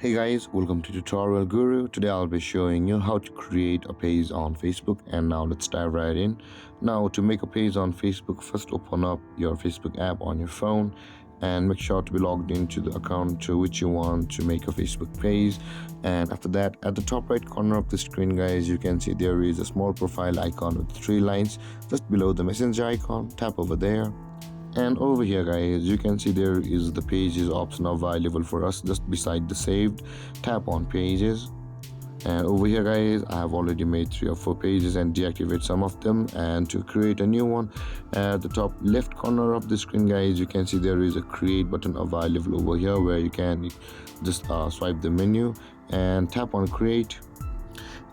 Hey guys, welcome to Tutorial Guru. Today I'll be showing you how to create a page on Facebook, and now let's dive right in. Now to make a page on Facebook, first open up your Facebook app on your phone and make sure to be logged into the account to which you want to make a Facebook page. And after that, at the top right corner of the screen guys, you can see there is a small profile icon with 3 lines just below the messenger icon. Tap over there. And over here guys, you can see there is the pages option available for us just beside the saved. Tap on pages, and over here guys, I have already made 3 or 4 pages and deactivate some of them. And to create a new one, at the top left corner of the screen guys, you can see there is a create button available over here where you can just swipe the menu and tap on create.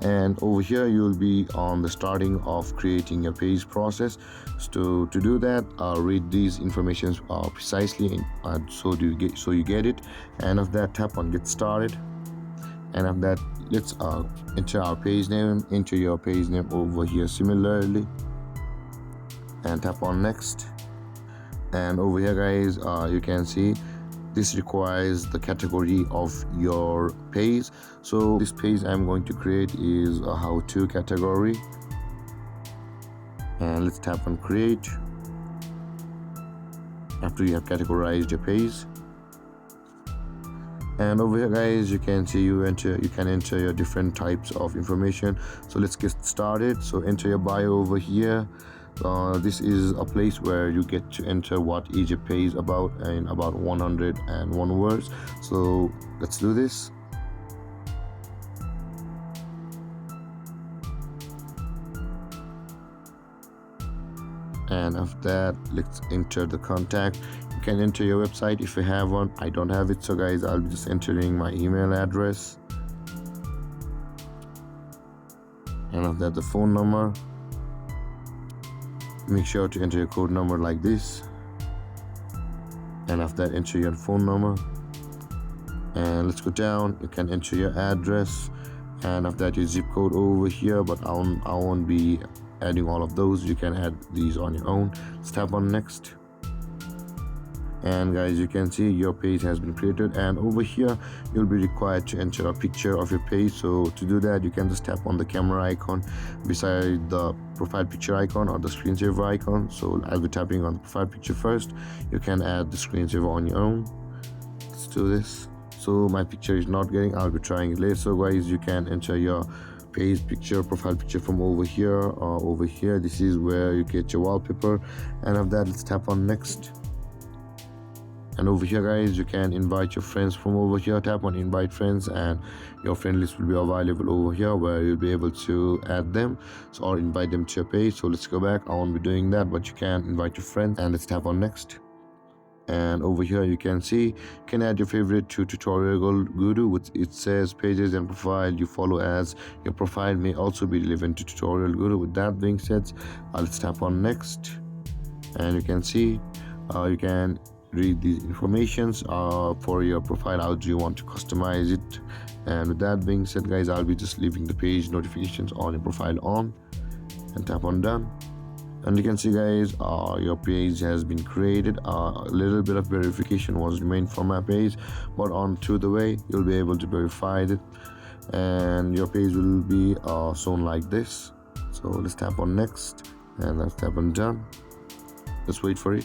And over here you will be on the starting of creating a page process. So to do that, read these informations precisely, so you get it. And after that, tap on get started. And after that, let's enter our page name. Enter your page name over here similarly, and tap on next. And over here guys, you can see this requires the category of your page. So this page I'm going to create is a how-to category, and let's tap on create after you have categorized your page. And over here guys, you can see you can enter your different types of information. So let's get started. So enter your bio over here. This is a place where you get to enter what is your page about in about 101 words. So let's do this. And after that, let's enter the contact. You can enter your website if you have one. I don't have it, so guys, I'll be just entering my email address. And after that, the phone number. Make sure to enter your code number like this. And after that, enter your phone number. And let's go down. You can enter your address, and after that, your zip code over here, but I won't be adding all of those. You can add these on your own. Let's tap on next. And guys, you can see your page has been created, and over here you'll be required to enter a picture of your page. So to do that, you can just tap on the camera icon beside the profile picture icon or the screensaver icon. So I'll be tapping on the profile picture first. You can add the screensaver on your own. Let's do this. So my picture is not getting, I'll be trying it later. So guys, you can enter your page picture, profile picture from over here or over here. This is where you get your wallpaper. And after that, let's tap on next. And over here guys, you can invite your friends from over here. Tap on invite friends, and your friend list will be available over here where you'll be able to add them, so or invite them to your page. So let's go back. I won't be doing that, but you can invite your friends. And let's tap on next. And over here you can see you can add your favorite to Tutorial Guru, which it says pages and profile you follow, as your profile may also be relevant to Tutorial Guru. With that being said, let's tap on next. And you can see you can read these informations for your profile. How do you want to customize it? And with that being said guys, I'll be just leaving the page notifications on your profile on, and tap on done. And you can see guys, your page has been created. A little bit of verification was remained for my page, but on through the way you'll be able to verify it, and your page will be shown like this. So let's tap on next, and let's tap on done. Let's wait for it.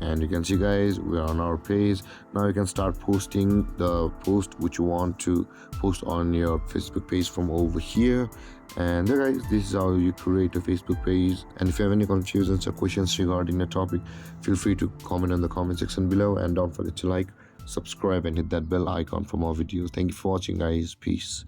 And you can see guys, we are on our page. Now you can start posting the post which you want to post on your Facebook page from over here. And there guys, this is how you create a Facebook page. And if you have any confusions or questions regarding the topic, feel free to comment in the comment section below, and don't forget to like, subscribe, and hit that bell icon for more videos. Thank you for watching guys. Peace.